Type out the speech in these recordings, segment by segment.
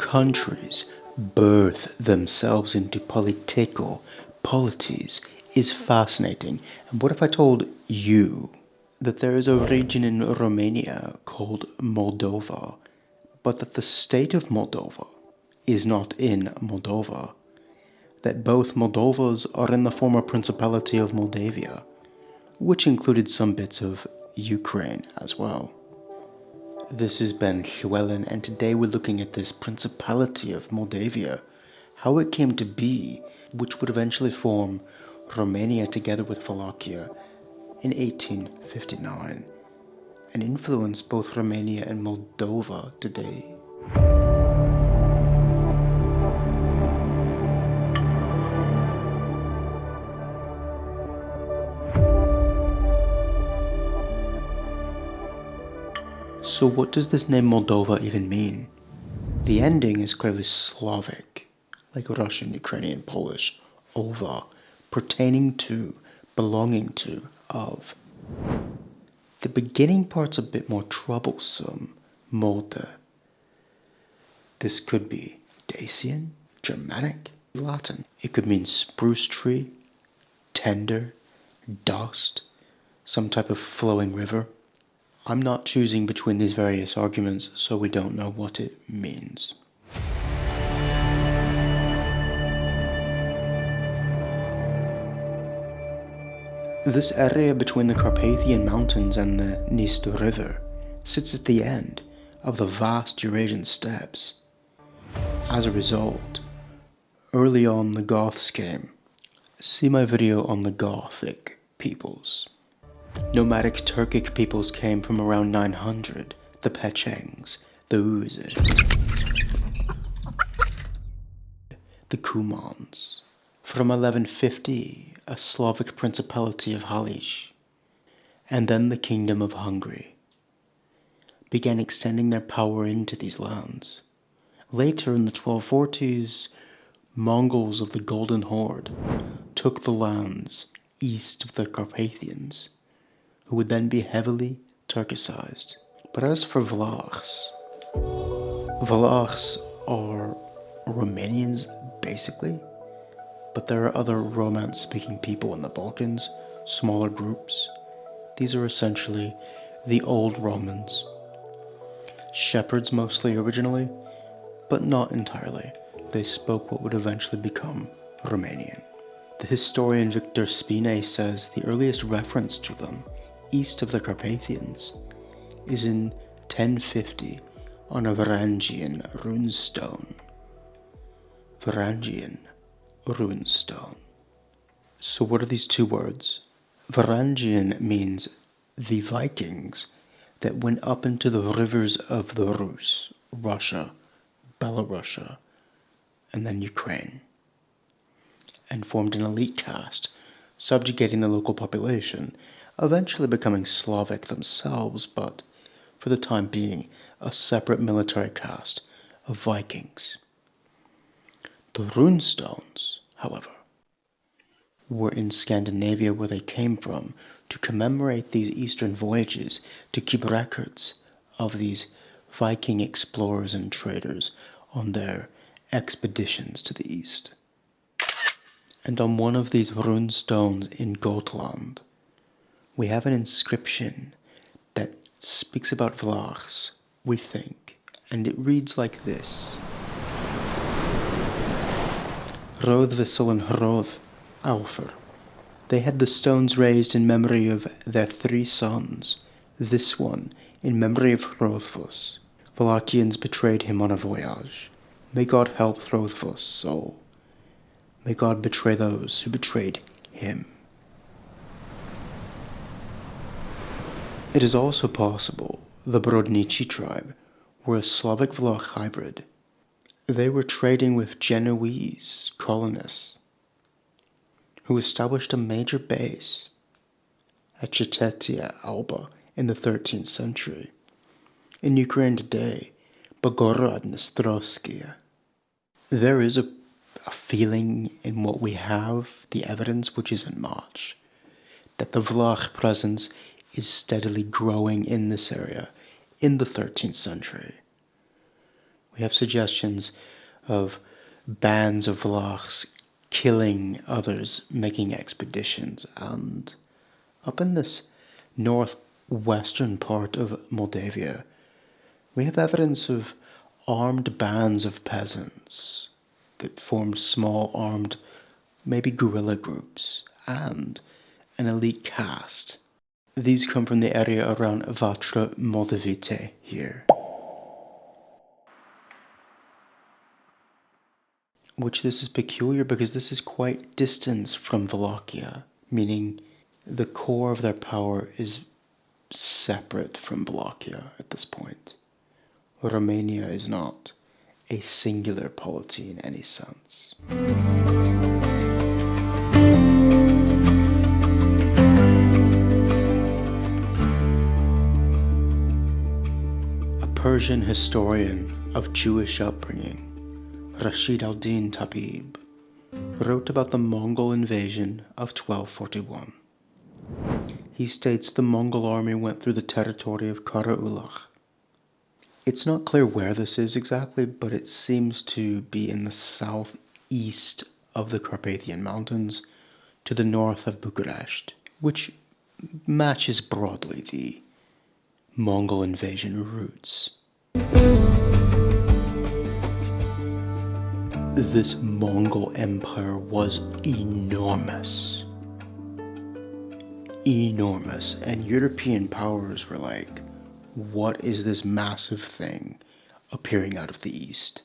countries birth themselves into political polities is fascinating. And what if I told you that there is a region in Romania called Moldova, but that the state of Moldova is not in Moldova, that both Moldovas are in the former Principality of Moldavia, which included some bits of Ukraine as well. This is Ben Llewellyn, and today we're looking at this Principality of Moldavia, how it came to be, which would eventually form Romania together with Wallachia in 1859, and influence both Romania and Moldova today. So what does this name Moldova even mean? The ending is clearly Slavic, like Russian, Ukrainian, Polish, ova, pertaining to, belonging to, of. The beginning part's a bit more troublesome, Molde. This could be Dacian, Germanic, Latin. It could mean spruce tree, tender, dust, some type of flowing river. I'm not choosing between these various arguments, so we don't know what it means. This area between the Carpathian Mountains and the Dniester River sits at the end of the vast Eurasian steppes. As a result, early on the Goths came. See my video on the Gothic peoples. Nomadic Turkic peoples came from around 900, the Pechengs, the Uzes, the Cumans. From 1150, a Slavic Principality of Halish, and then the Kingdom of Hungary, began extending their power into these lands. Later in the 1240s, Mongols of the Golden Horde took the lands east of the Carpathians, who would then be heavily Turkicized. But as for Vlachs, Vlachs are Romanians basically, but there are other Romance-speaking people in the Balkans, smaller groups. These are essentially the old Romans. Shepherds mostly originally, but not entirely. They spoke what would eventually become Romanian. The historian Victor Spine says the earliest reference to them, east of the Carpathians, is in 1050 on a Varangian runestone. Varangian runestone. So what are these two words? Varangian means the Vikings that went up into the rivers of the Rus, Russia, Belarusia, and then Ukraine, and formed an elite caste, subjugating the local population, eventually becoming Slavic themselves, but for the time being a separate military caste of Vikings. The runestones, however, were in Scandinavia where they came from to commemorate these eastern voyages, to keep records of these Viking explorers and traders on their expeditions to the east. And on one of these rune stones in Gotland, we have an inscription that speaks about Vlachs, we think, and it reads like this. Roð Vesolen Hroð Alfer. They had the stones raised in memory of their 3 sons, this one in memory of Hroðfus. Wallachians betrayed him on a voyage. May God help Hroðfus' soul. May God betray those who betrayed him. It is also possible the Brodnici tribe were a Slavic Vlach hybrid. They were trading with Genoese colonists who established a major base at Chitetia Alba in the 13th century. In Ukraine today, Bogorodnostrovskia. There is a feeling in what we have, the evidence, which isn't much, that the Vlach presence is steadily growing in this area in the 13th century. We have suggestions of bands of Vlachs killing others, making expeditions, and up in this northwestern part of Moldavia, we have evidence of armed bands of peasants that formed small armed, maybe guerrilla groups, and an elite caste. These come from the area around Vatra Moldavite here, which this is peculiar because this is quite distant from Wallachia, meaning the core of their power is separate from Wallachia at this point. Romania is not a singular polity in any sense. A Persian historian of Jewish upbringing, Rashid al-Din Tabib, wrote about the Mongol invasion of 1241. He states the Mongol army went through the territory of Karaulach. It's not clear where this is exactly, but it seems to be in the southeast of the Carpathian Mountains to the north of Bucharest, which matches broadly the Mongol invasion routes. This Mongol empire was enormous. Enormous, and European powers were like, what is this massive thing appearing out of the east?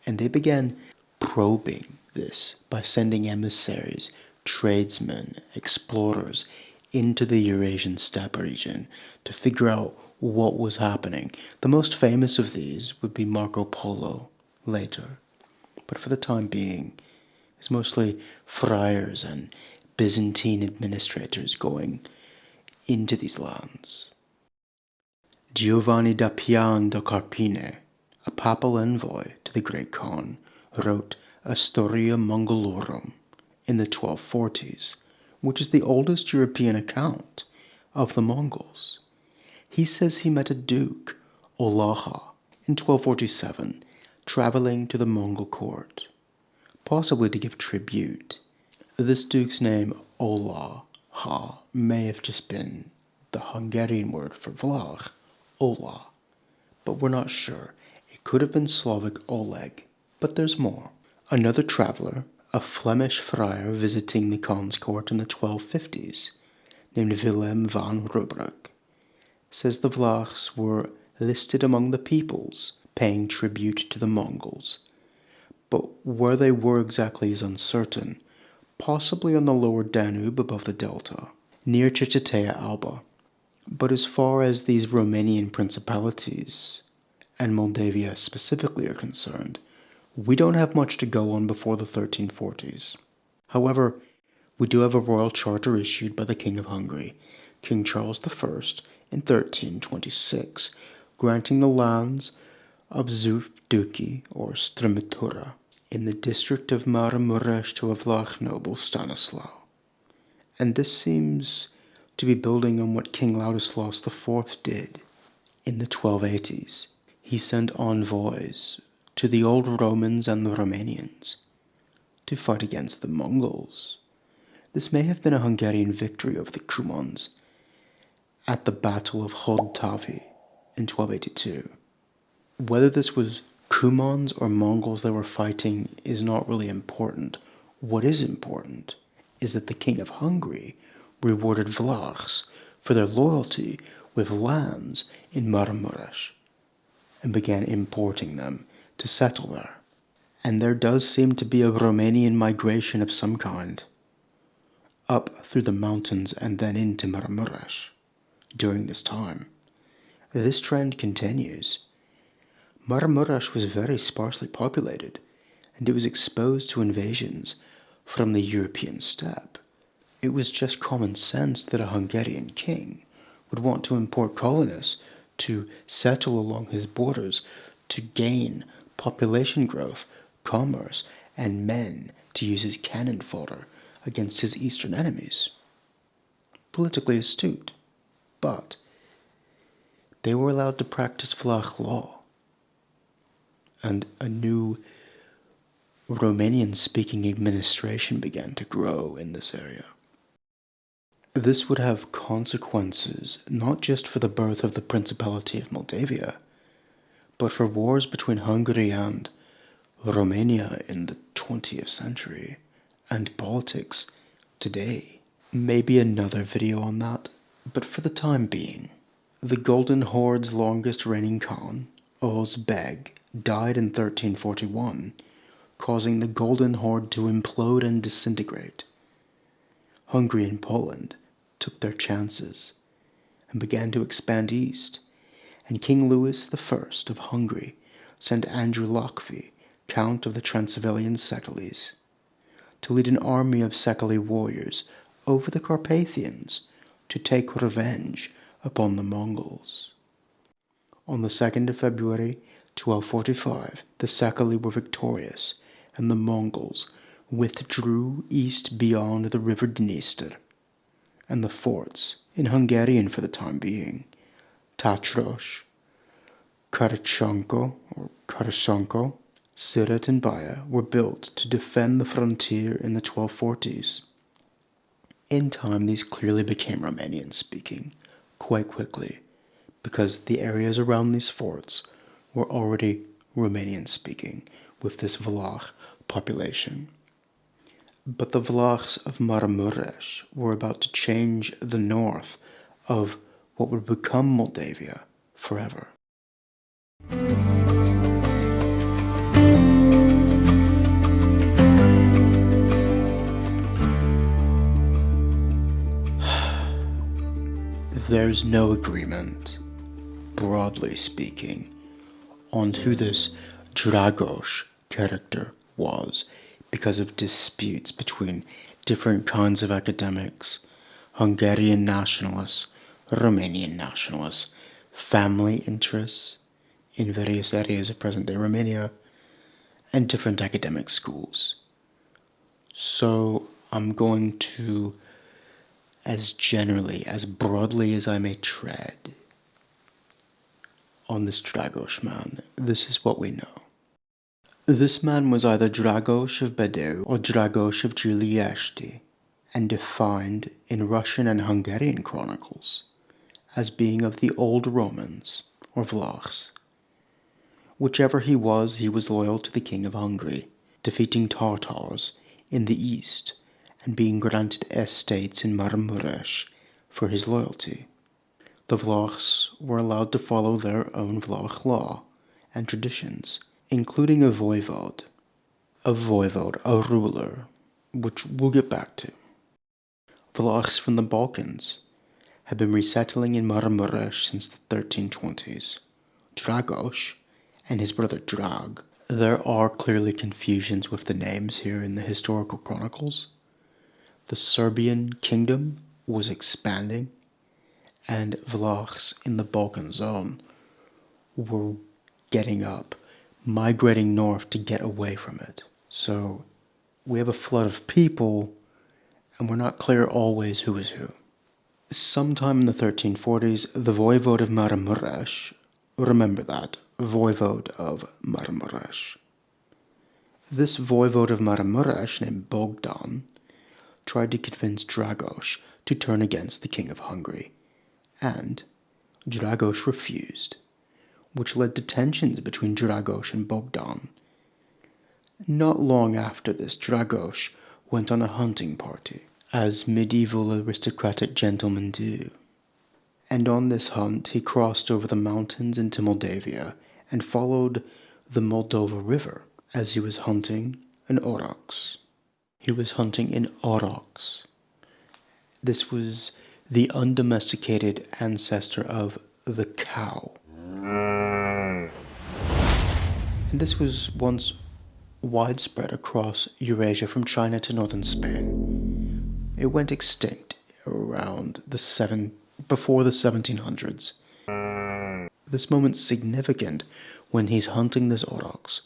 And they began probing this by sending emissaries, tradesmen, explorers into the Eurasian steppe region to figure out what was happening. The most famous of these would be Marco Polo later, but for the time being, it's mostly friars and Byzantine administrators going into these lands. Giovanni da Pian da Carpine, a papal envoy to the Great Khan, wrote a Storia Mongolorum in the 1240s, which is the oldest European account of the Mongols. He says he met a duke, Wallachia, in 1247, traveling to the Mongol court, possibly to give tribute. This duke's name, Wallachia, may have just been the Hungarian word for Vlach, Ola, but we're not sure. It could have been Slavic Oleg, but there's more. Another traveler, a Flemish friar visiting the Khan's court in the 1250s, named Willem van Rubruck, says the Vlachs were listed among the peoples paying tribute to the Mongols, but where they were exactly is uncertain, possibly on the lower Danube above the delta, near Cecetea Alba. But as far as these Romanian principalities, and Moldavia specifically, are concerned, we don't have much to go on before the 1340s. However, we do have a royal charter issued by the King of Hungary, King Charles I, in 1326, granting the lands of Zufduki or Stremitura in the district of Maramuresh to a Vlach noble Stanislaw. And this seems to be building on what King Ladislaus IV did in the 1280s. He sent envoys to the old Romans and the Romanians to fight against the Mongols. This may have been a Hungarian victory over the Cumans at the Battle of Hodtavi in 1282. Whether this was Cumans or Mongols they were fighting is not really important. What is important is that the King of Hungary rewarded Vlachs for their loyalty with lands in Maramuresh and began importing them to settle there. And there does seem to be a Romanian migration of some kind up through the mountains and then into Maramuresh during this time. This trend continues. Maramuresh was very sparsely populated, and it was exposed to invasions from the European steppe. It was just common sense that a Hungarian king would want to import colonists to settle along his borders to gain population growth, commerce, and men to use as cannon fodder against his eastern enemies. Politically astute, but they were allowed to practice Vlach law. and a new Romanian-speaking administration began to grow in this area. This would have consequences not just for the birth of the Principality of Moldavia, but for wars between Hungary and Romania in the 20th century, and politics today. Maybe another video on that, but for the time being, the Golden Horde's longest reigning Khan, Oğuz Beg, died in 1341, causing the Golden Horde to implode and disintegrate. Hungary and Poland took their chances and began to expand east, and King Louis I of Hungary sent Andrew Lochvi, Count of the Transylvanian Szekelys, to lead an army of Szekely warriors over the Carpathians to take revenge upon the Mongols. On the 2nd of February 1245, the Szekely were victorious, and the Mongols withdrew east beyond the river Dniester, and the forts, in Hungarian for the time being, Tatrash, Karacsanko, Siret, and Baia, were built to defend the frontier in the 1240s. In time, these clearly became Romanian-speaking quite quickly, because the areas around these forts were already Romanian-speaking with this Vlach population. But the Vlachs of Maramuresh were about to change the north of what would become Moldavia forever. There's no agreement, broadly speaking, on who this Dragoș character was because of disputes between different kinds of academics, Hungarian nationalists, Romanian nationalists, family interests in various areas of present-day Romania, and different academic schools. So I'm going to, as broadly as I may tread on this Dragoș man, this is what we know. This man was either Dragoș of Bedeu or Dragoș of Giuliești, and defined in Russian and Hungarian chronicles as being of the old Romans, or Vlachs. Whichever he was loyal to the King of Hungary, defeating Tartars in the east and being granted estates in Maramuresh for his loyalty. The Vlachs were allowed to follow their own Vlach law and traditions, including a voivode, a ruler, which we'll get back to. Vlachs from the Balkans had been resettling in Maramuresh since the 1320s. Dragoș and his brother Drag. There are clearly confusions with the names here in the historical chronicles. The Serbian kingdom was expanding, and Vlachs in the Balkan zone were getting up, migrating north to get away from it. So we have a flood of people, and we're not clear always who is who. Sometime in the 1340s, the voivode of Maramuresh, remember that, voivode of Maramuresh. This voivode of Maramuresh, named Bogdan, tried to convince Dragoș to turn against the King of Hungary, and Dragoș refused, which led to tensions between Dragoș and Bogdan. Not long after this, Dragoș went on a hunting party, as medieval aristocratic gentlemen do. And on this hunt, he crossed over the mountains into Moldavia and followed the Moldova River as he was hunting an aurochs. This was the undomesticated ancestor of the cow. And this was once widespread across Eurasia from China to northern Spain. It went extinct around before the 1700s. This moment's significant when he's hunting this aurochs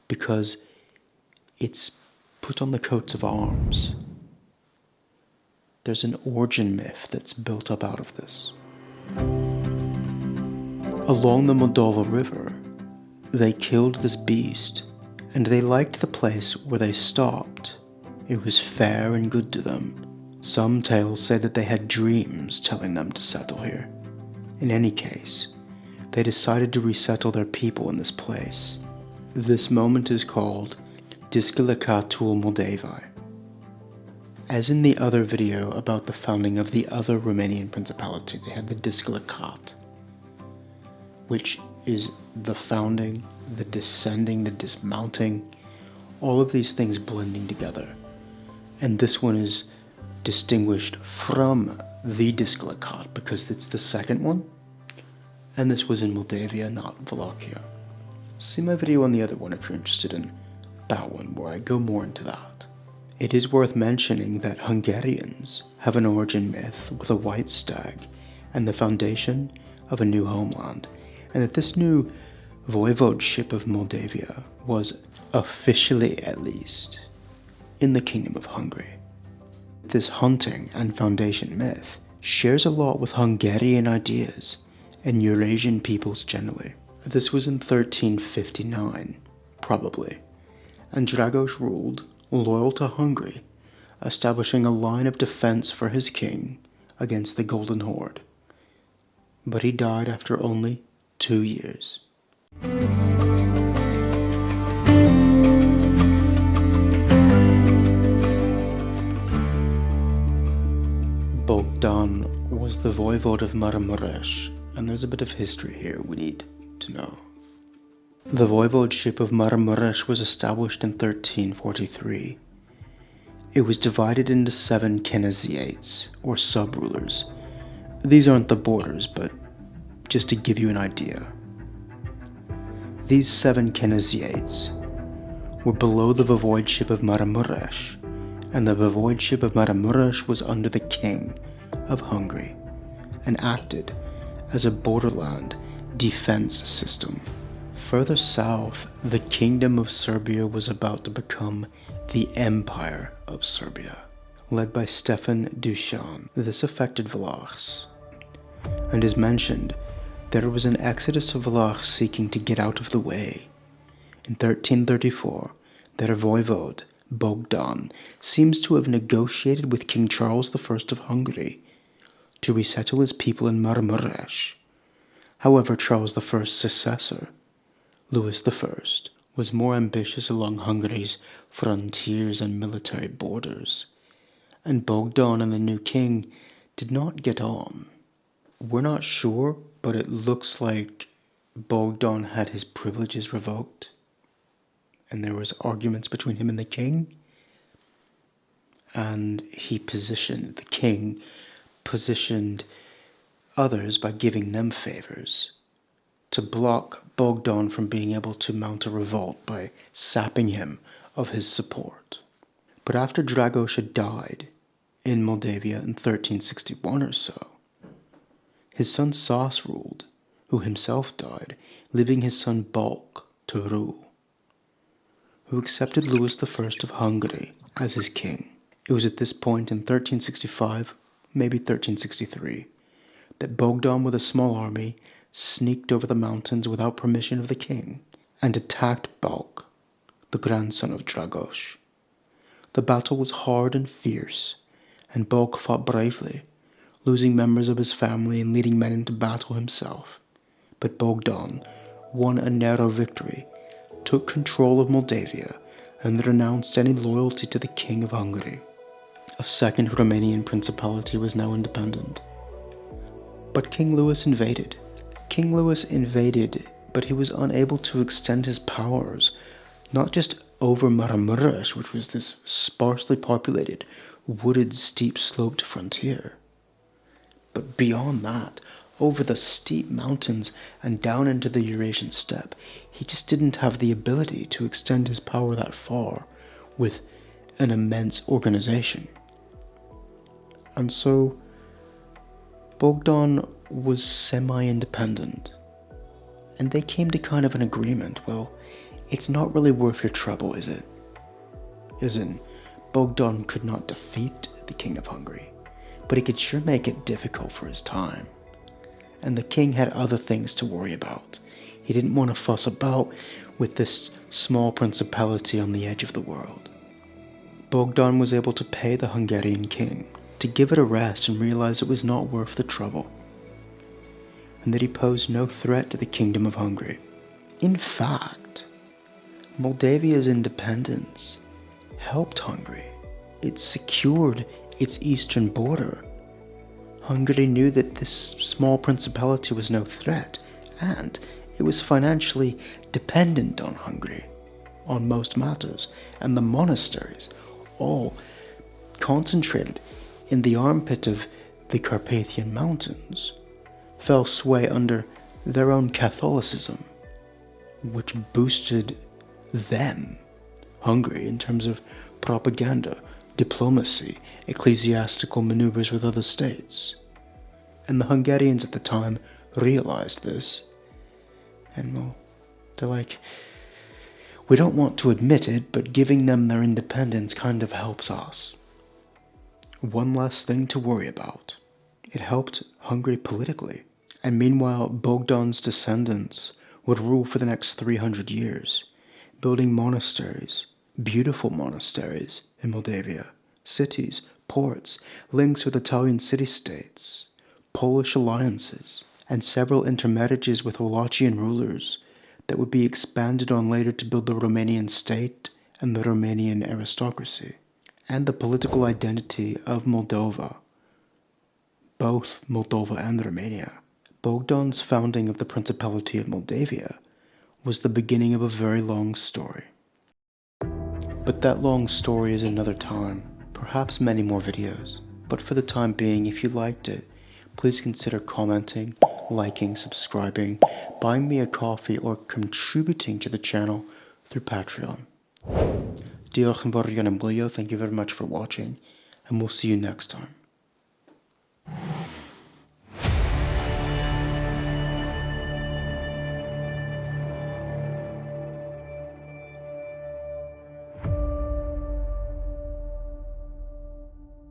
because it's put on the coats of arms. There's an origin myth that's built up out of this. Along the Moldova River, They killed this beast, and they liked the place where they stopped. It was fair and good to them. Some tales say that they had dreams telling them to settle here. In any case, they decided to resettle their people in this place. This moment is called Principalities Moldavia. As in the other video about the founding of the other Romanian principality, they had the Principalities, which is the founding, the descending, the dismounting, all of these things blending together. And this one is distinguished from the Principalities because it's the second one, and this was in Moldavia, not Wallachia. See my video on the other one if you're interested in that one, where I go more into that. It is worth mentioning that Hungarians have an origin myth with a white stag and the foundation of a new homeland, and that this new voivodeship of Moldavia was, officially at least, in the Kingdom of Hungary. This hunting and foundation myth shares a lot with Hungarian ideas and Eurasian peoples generally. This was in 1359, probably, and Dragoș ruled, loyal to Hungary, establishing a line of defense for his king against the Golden Horde. But he died after only 2 years. Bogdan was the voivode of Maramureș, and there's a bit of history here we need to know. The voivodeship of Maramureș was established in 1343. It was divided into 7 knezeyates, or sub-rulers. These aren't the borders, but just to give you an idea. These 7 knezeyates were below the voivodeship of Maramureș, and the voivodeship of Maramureș was under the king of Hungary, and acted as a borderland defense system. Further south, the Kingdom of Serbia was about to become the Empire of Serbia, led by Stefan Dušan. This affected Wallachs, and as mentioned, there was an exodus of Wallachs seeking to get out of the way. In 1334, their voivode, Bogdan, seems to have negotiated with King Charles I of Hungary to resettle his people in Maramureș. However, Charles I's successor, Louis I, was more ambitious along Hungary's frontiers and military borders, and Bogdan and the new king did not get on. We're not sure, but it looks like Bogdan had his privileges revoked, and there was arguments between him and the king, and the king positioned others by giving them favors to block Bogdan from being able to mount a revolt by sapping him of his support. But after Dragoș had died in Moldavia in 1361 or so, his son Sas ruled, who himself died, leaving his son Balk to rule, who accepted Louis I of Hungary as his king. It was at this point in 1365, maybe 1363, that Bogdan with a small army sneaked over the mountains without permission of the king and attacked Balk, the grandson of Dragoș. The battle was hard and fierce, and Balk fought bravely, losing members of his family and leading men into battle himself. But Bogdan won a narrow victory, took control of Moldavia, and renounced any loyalty to the King of Hungary. A second Romanian principality was now independent. But King Louis invaded. But he was unable to extend his powers, not just over Maramureș, which was this sparsely populated, wooded, steep-sloped frontier, but beyond that, over the steep mountains and down into the Eurasian steppe. He just didn't have the ability to extend his power that far with an immense organization. And so Bogdan was semi-independent, and they came to kind of an agreement. Well, it's not really worth your trouble, is it? As in, Bogdan could not defeat the King of Hungary, but he could sure make it difficult for his time. And the king had other things to worry about. He didn't want to fuss about with this small principality on the edge of the world. Bogdan was able to pay the Hungarian king to give it a rest and realize it was not worth the trouble, and that he posed no threat to the Kingdom of Hungary. In fact, Moldavia's independence helped Hungary. It secured its eastern border. Hungary knew that this small principality was no threat, and it was financially dependent on Hungary on most matters, and the monasteries, all concentrated in the armpit of the Carpathian Mountains, fell sway under their own Catholicism, which boosted them, Hungary, in terms of propaganda, diplomacy, ecclesiastical maneuvers with other states. And the Hungarians at the time realized this, and well, they're like, we don't want to admit it, but giving them their independence kind of helps us. One less thing to worry about. It helped Hungary politically. And meanwhile, Bogdan's descendants would rule for the next 300 years, building monasteries, beautiful monasteries in Moldavia, cities, ports, links with Italian city-states, Polish alliances, and several intermarriages with Wallachian rulers that would be expanded on later to build the Romanian state and the Romanian aristocracy, and the political identity of Moldova, both Moldova and Romania. Bogdan's founding of the Principality of Moldavia was the beginning of a very long story. But that long story is another time, perhaps many more videos. But for the time being, if you liked it, please consider commenting, liking, subscribing, buying me a coffee, or contributing to the channel through Patreon. Thank you very much for watching, and we'll see you next time.